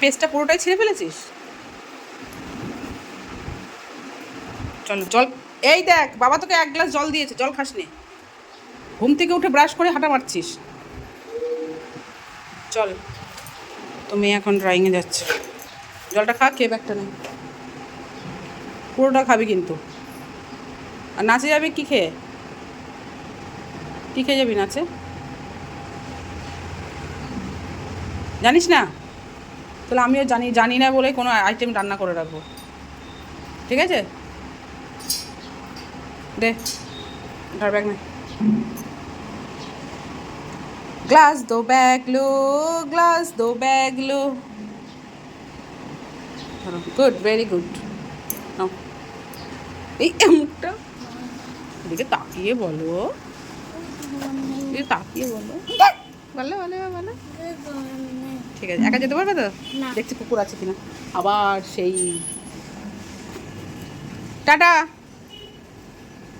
পেস্টটা পুরোটাই ছেড়ে ফেলেছিস? চলো জল, এই দেখ বাবা তোকে 1 গ্লাস জল দিয়েছে, জল খাস নি? ঘুম থেকে উঠে ব্রাশ করে হাঁটা মারছিস। চল, তো মেয়ে এখন ড্রয়িংয়ে যাচ্ছে, জলটা খা, খেয়ে ব্যাগটা নেই, পুরোটা খাবি কিন্তু। আর নাচে যাবি কী খেয়ে? কী খেয়ে যাবি নাচে? জানিস না? তাহলে আমিও জানি না বলে কোনো আইটেম রান্না করে রাখবো, ঠিক আছে? দে ধর ব্যাগ নে। গ্লাস দো ব্যাগ লো, গ্লাস দো ব্যাগ লো। Good, very good. নাও, এই মুখটা এদিকে তাকিয়ে বলো, তাকিয়ে বলো, বলো বলো বলো। ঠিক আছে, একা যেতে পারবে তো? দেখছি কুকুর আছে কিনা। আবার সেই টাটা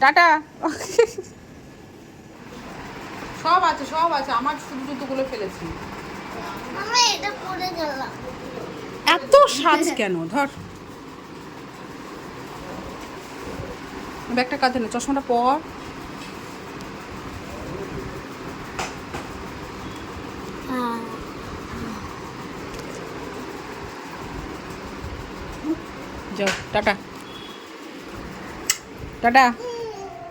টাটা। সব আছে, সব আছে, আমার শুধু জুতোগুলো ফেলেছি। এত সাজ কেন? ধর ব্যাগটা কাঁধে না, চশমাটা পর। যাও, tata tata.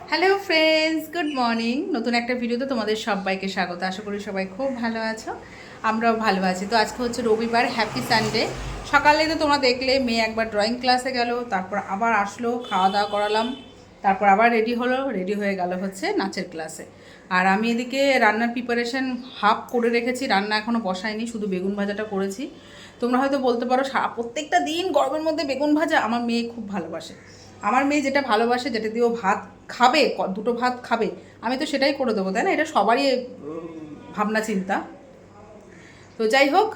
Hello friends, good morning. নতুন একটা ভিডিওতে তোমাদের সবাইকে স্বাগত। আশা করি সবাই খুব ভালো আছো, আমরাও ভালো আছি। তো আজকে হচ্ছে রবিবার, হ্যাপি সানডে। সকালে তো তোমরা দেখলে মেয়ে একবার ড্রয়িং ক্লাসে গেল, তারপর আবার আসলো, খাওয়া দাওয়া করালাম, তারপর আবার রেডি হলো, রেডি হয়ে গেল হচ্ছে নাচের ক্লাসে। আর আমি এদিকে রান্নার প্রিপারেশন হাফ করে রেখেছি, রান্না এখনও বসাইনি, শুধু বেগুন ভাজাটা করেছি। তোমরা হয়তো বলতে পারো প্রত্যেকটা দিন গরমের মধ্যে বেগুন ভাজা। আমার মেয়ে খুব ভালোবাসে, আমার মেয়ে যেটা ভালোবাসে, যেটা দিয়েও ভাত খাবে, 2টো ভাত খাবে, আমি তো সেটাই করে দেবো, তাই না? এটা সবারই ভাবনা চিন্তা। তো যাই হোক,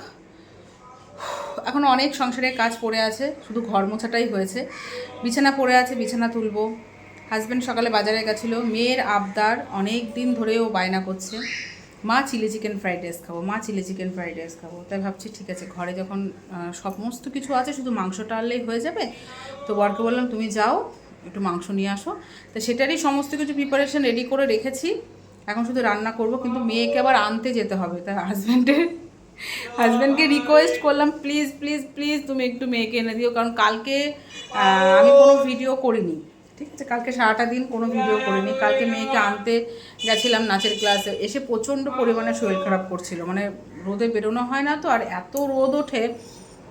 এখন অনেক সংসারের কাজ পড়ে আছে, শুধু ঘর মোছাটাই হয়েছে। বিছানা পড়ে আছে, বিছানা তুলবো। হাজব্যান্ড সকালে বাজারে গেছিলো, মেয়ের আবদার অনেক দিন ধরেও বায়না করছে, মা চিলি চিকেন ফ্রাইড রাইস খাবো, মা চিলি চিকেন ফ্রাইড রাইস খাবো। তাই ভাবছি ঠিক আছে, ঘরে যখন সমস্ত কিছু আছে, শুধু মাংসটা আনলেই হয়ে যাবে। তো বরকে বললাম তুমি যাও একটু মাংস নিয়ে আসো। তো সেটারই সমস্ত কিছু প্রিপারেশন রেডি করে রেখেছি, এখন শুধু রান্না করব। কিন্তু মেয়েকে আবার আনতে যেতে হবে, তাই হাজব্যান্ডকে রিকোয়েস্ট করলাম, প্লিজ প্লিজ প্লিজ তুমি একটু মেয়েকে এনে দিও, কারণ কালকে আমি কোনো ভিডিও করিনি, ঠিক আছে? কালকে সারাটা দিন কোনো ভিডিও করিনি। কালকে মেয়েকে আনতে গেছিলাম নাচের ক্লাসে, এসে প্রচণ্ড পরিমাণে শরীর খারাপ করছিল, মানে রোদে বেরোনো হয় না তো, আর এত রোদ ওঠে,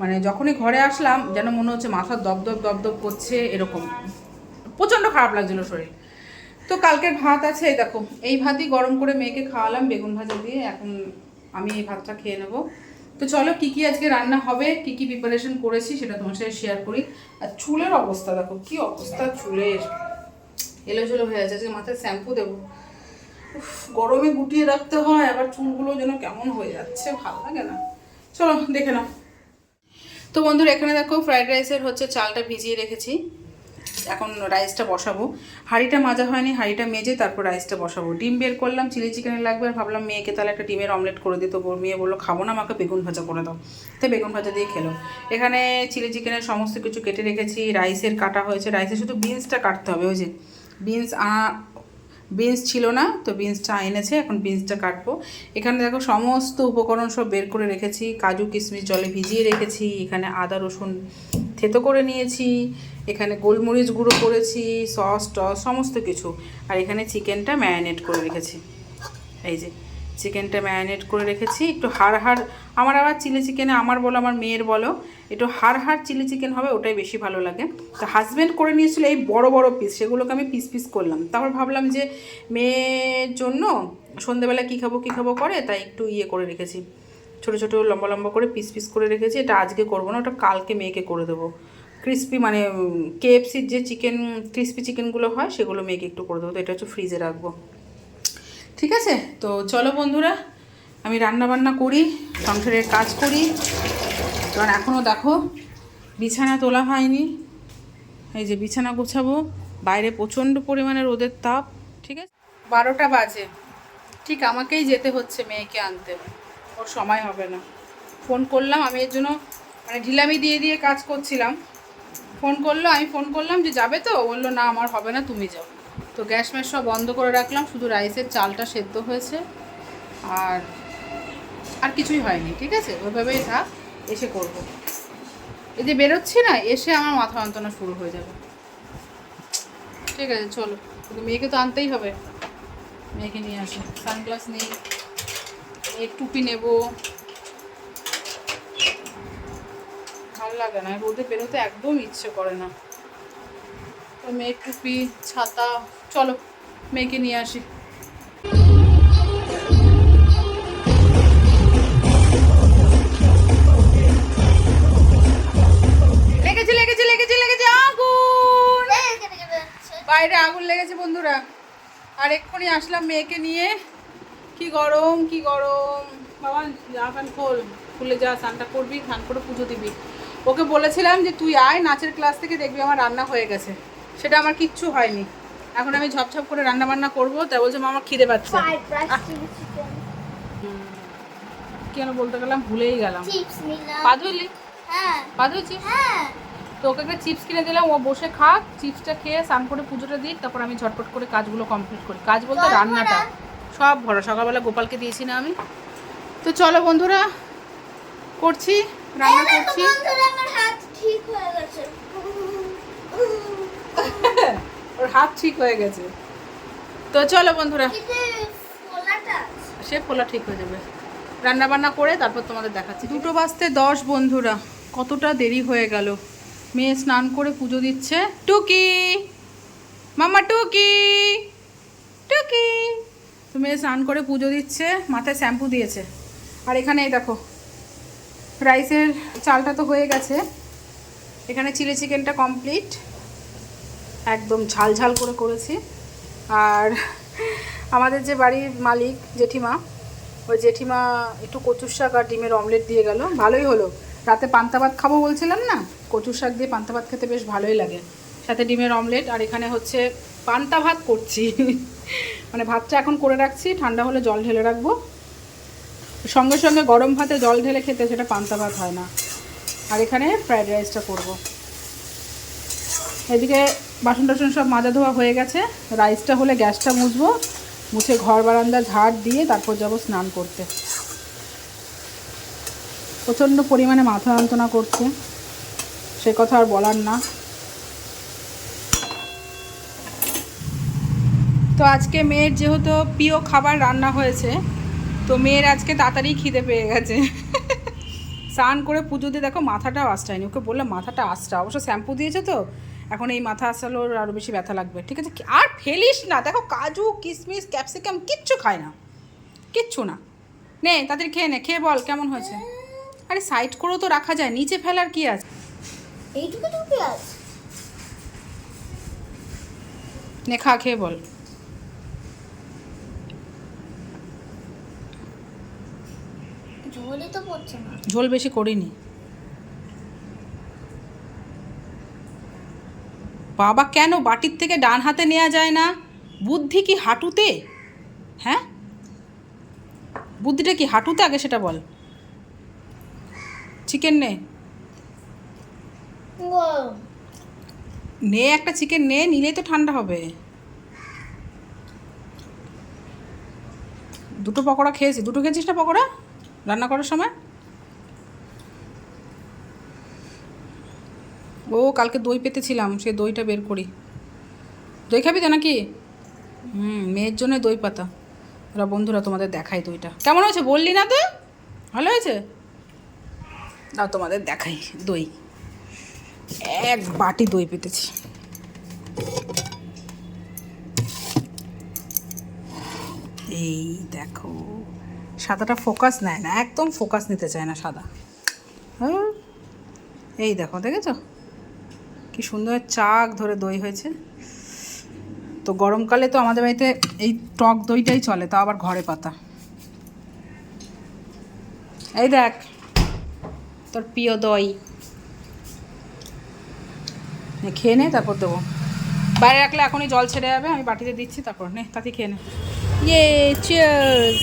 মানে যখনই ঘরে আসলাম যেন মনে হচ্ছে মাথা দপদপ দপদপ করছে, এরকম প্রচণ্ড খারাপ লাগছিলো শরীর। তো কালকের ভাত আছে, এই দেখো, এই ভাতই গরম করে মেয়েকে খাওয়ালাম বেগুন ভাজা দিয়ে। এখন আমি এই ভাতটা খেয়ে নেবো। তো চলো, কী কী আজকে রান্না হবে, কী কী প্রিপারেশন করেছি সেটা তোমার সাথে শেয়ার করি। আর চুলের অবস্থা দেখো, কী অবস্থা চুলের, এলোচেলো হয়ে আছে। আজকে মাথায় শ্যাম্পু দেবো, গরমে গুটিয়ে রাখতে হয়, আবার চুলগুলো যেন কেমন হয়ে যাচ্ছে, ভালো লাগে না। চলো দেখে নাও। তো বন্ধুরা, এখানে দেখো ফ্রাইড রাইসের হচ্ছে চালটা ভিজিয়ে রেখেছি, এখন রাইসটা বসাবো। হাঁড়িটা মাজা হয়নি, হাঁড়িটা মেজে তারপর রাইসটা বসাবো। ডিম বের করলাম, চিলি চিকেনের লাগবে, আর ভাবলাম মেয়েকে তাহলে একটা ডিমের অমলেট করে দিত। মেয়ে বললো খাবো না, আমাকে বেগুন ভাজা করে দাও, তাই বেগুন ভাজা দিয়ে খেলো। এখানে চিলি চিকেনের সমস্ত কিছু কেটে রেখেছি, রাইসের কাটা হয়েছে, রাইসে শুধু বিনসটা কাটতে হবে। ওই যে বিনস ছিল না, তো বিনসটা এনেছে, এখন বিনসটা কাটবো। এখানে দেখো সমস্ত উপকরণ সব বের করে রেখেছি, কাজু কিশমিশ জলে ভিজিয়ে রেখেছি, এখানে আদা রসুন থেতো করে নিয়েছি, এখানে গোলমরিচ গুঁড়ো করেছি, সস টস সমস্ত কিছু, আর এখানে চিকেনটা ম্যারিনেট করে রেখেছি। এই যে চিকেনটা ম্যারিনেট করে রেখেছি, একটু হাড় আমার আবার চিলি চিকেনে, আমার বলো আমার মেয়ের বলো, একটু হাড় চিলি চিকেন হবে, ওটাই বেশি ভালো লাগে। তো হাজব্যান্ড করে নিয়েছিল এই বড় বড় পিস, সেগুলোকে আমি পিস পিস করলাম। তারপর ভাবলাম যে মেয়ের জন্য সন্ধেবেলা কী খাবো করে, তাই একটু করে রেখেছি, ছোটো ছোটো লম্বা লম্বা করে পিস পিস করে রেখেছি। এটা আজকে করবো না, ওটা কালকে মেয়েকে করে দেবো। ক্রিস্পি মানে KFCর যে চিকেন ক্রিস্পি চিকেনগুলো হয়, সেগুলো মেয়েকে একটু করে দেবো। তো এটা হচ্ছে ফ্রিজে রাখবো, ঠিক আছে? তো চলো বন্ধুরা, আমি রান্না বান্না করি, সংসারের কাজ করি। কারণ এখনও দেখো বিছানা তোলা হয়নি, এই যে বিছানা গোছাবো, বাইরে প্রচণ্ড পরিমাণে রোদের তাপ, ঠিক আছে? 12টা বাজে, ঠিক আমাকেই যেতে হচ্ছে মেয়েকে আনতে, ওর সময় হবে না। ফোন করলাম, আমি এর জন্য মানে ঢিলামি দিয়ে দিয়ে কাজ করছিলাম। ফোন করলো, আমি ফোন করলাম যে যাবে তো, বললো না আমার হবে না, তুমি যাও। তো গ্যাস ম্যাস সব বন্ধ করে রাখলাম, শুধু রাইসের চালটা সেদ্ধ হয়েছে, আর আর কিছুই হয়নি। ঠিক আছে, ওইভাবেই থাক, এসে করব। এই যে বেরোচ্ছি না, এসে আমার মাথা যন্ত্রণা শুরু হয়ে যাবে। ঠিক আছে চলো, কিন্তু মেয়েকে তো আনতেই হবে, মেয়েকে নিয়ে আসি। সানগ্লাস নেই, মেয়ের টুপি নেব, ভালো লাগে না রোদে বেরোতে, একদম ইচ্ছে করে না। তো মেয়ের টুপি, ছাতা, চলো মেয়েকে নিয়ে আসি। লেগেছে লেগেছে লেগেছে লেগেছে আগুন, বাইরে আগুন লেগেছে বন্ধুরা। আর এক্ষুনি আসলাম মেয়েকে নিয়ে। কি গরম কি গরম। বাবা জামা প্যান্ট খোল, খুলে যা, স্নানটা করবি, স্নান করে পুজো দিবি। ওকে বলেছিলাম যে তুই আয় নাচের ক্লাস থেকে, দেখবি আমার রান্না হয়ে গেছে। সেটা আমার কিচ্ছু হয়নি। এখন আমি ঝপঝপ করে রান্না বান্না করবো। তাই বলছে মা আমার খিদে পাচ্ছে। কেন বলতে গেলাম ভুলেই গেলাম। পাদুলি, হ্যাঁ পাদু চিপস, তো ওকে একটা চিপস কিনে দিলাম, ও বসে খাক, চিপসটা খেয়ে স্নান করে পুজোটা দিই, তারপর আমি ঝটপট করে কাজগুলো কমপ্লিট করি। কাজ বলতে রান্নাটা সব ভরা, সকালবেলা গোপালকে দিয়েছি না আমি। তো চলো বন্ধুরা, করছি, রান্না করছি। ওর হাত ঠিক হয়ে গেছে। তো চলো বন্ধুরা, সে ফোলা ঠিক হয়ে যাবে। রান্না বান্না করে তারপর তোমাদের দেখাচ্ছি। 2:10 বন্ধুরা, কতটা দেরি হয়ে গেল। মেয়ে স্নান করে পুজো দিচ্ছে। টুকি মামা, টুকি টুকি। তো মেয়ে স্নান করে পুজো দিচ্ছে, মাথায় শ্যাম্পু দিয়েছে। আর এখানে এই দেখো, রাইসের চালটা তো হয়ে গেছে। এখানে চিলি চিকেনটা কমপ্লিট, একদম ঝাল ঝাল করে করেছি। আর আমাদের যে বাড়ির মালিক জেঠিমা, ওই জেঠিমা একটু কচুর শাক আর ডিমের অমলেট দিয়ে গেল, ভালোই হলো। রাতে পান্তা ভাত খাবো বলছিলাম না, কচুর শাক দিয়ে পান্তা ভাত খেতে বেশ ভালোই লাগে, সাথে ডিমের অমলেট। আর এখানে হচ্ছে পান্তা ভাত করছি মানে ভাতটা এখন করে রাখছি, ঠান্ডা হলে জল ঢেলে রাখবো। সঙ্গে সঙ্গে গরম ভাতে জল ঢেলে খেতে সেটা পান্তা ভাত হয় না। আর এখানে ফ্রায়েড রাইসটা করব। এদিকে বাসন টাসন সব মাজা ধোয়া হয়ে গেছে। রাইসটা হলে গ্যাসটা মুছবো, মুছে ঘর বারান্দা ঝাড় দিয়ে তারপর যাব স্নান করতে। প্রচণ্ড পরিমাণে মাথা যন্ত্রণা করছে, সে কথা আর বলার না। তো আজকে মেয়ের যেহেতু প্রিয় খাবার রান্না হয়েছে, তো মেয়ের আজকে তাড়াতাড়ি খিদে পেয়ে গেছে। স্নান করে পুজো দিয়ে দেখো মাথাটাও আঁচড়ায়নি, ওকে বললাম মাথাটা আঁচড়া, অবশ্য শ্যাম্পু দিয়েছে তো এখন এই মাথা আঁচড়ালে ওর আরও বেশি ব্যথা লাগবে। ঠিক আছে, আর ফেলিস না। দেখো কাজু কিশমিশ ক্যাপসিকাম কিচ্ছু খায় না, কিচ্ছু না। নে তাদের খেয়ে নে, খেয়ে বল কেমন হয়েছে। আরে সাইড করেও তো রাখা যায়, নিচে ফেলার কি আছে। এইটুকু তো পেঁয়াজ নে খা, খেয়ে বল। ঝোলই তো পড়ছে না। ঝোল বেশি করিনি। বাবা কেন বাটির থেকে ডান হাতে নেওয়া যায় না? বুদ্ধি কি হাঁটুতে? হ্যাঁ, বুদ্ধিটা কি হাঁটুতে? আগে সেটা বল। চিকেন নে, নে একটা চিকেন নে, নিলেই তো ঠান্ডা হবে। দুটো পকোড়া খেয়েছি। দুটো খেয়েছিস না পকোড়া রান্না করার সময়? ও কালকে দই পেতেছিলাম, সে দইটা বের করি। দই খাবি তো নাকি? মেয়ের জন্য দই পাতা। ওরা বন্ধুরা তোমাদের দেখাই দইটা কেমন হয়েছে, বললি না তো? ভালো হয়েছে না, তোমাদের দেখাই দই। এক বাটি দই পেতেছি। এই দেখো, সাদাটা ফোকাস নেয় না, একদম ফোকাস নিতে চায় না সাদা। হ্যাঁ এই দেখো, দেখেছো কি সুন্দর চাক ধরে দই হয়েছে। তো গরমকালে তো আমাদের বাড়িতে এই টক দইটাই চলে, তাও আবার ঘরে পাতা। এই দেখ তোর প্রিয় দই, খেয়ে নে তারপর দেবো। বাইরে রাখলে এখনই জল ছেড়ে যাবে, আমি বাটিতে দিচ্ছি, তারপর নে তাতে খেয়ে নে। ইয়ে চিয়ার্স।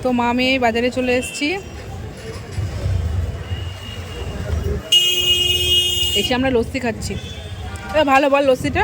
তো মা মেয়ে বাজারে চলে এসেছি। এসে আমরা লস্যি খাচ্ছি। ভালো বল লস্যিটা।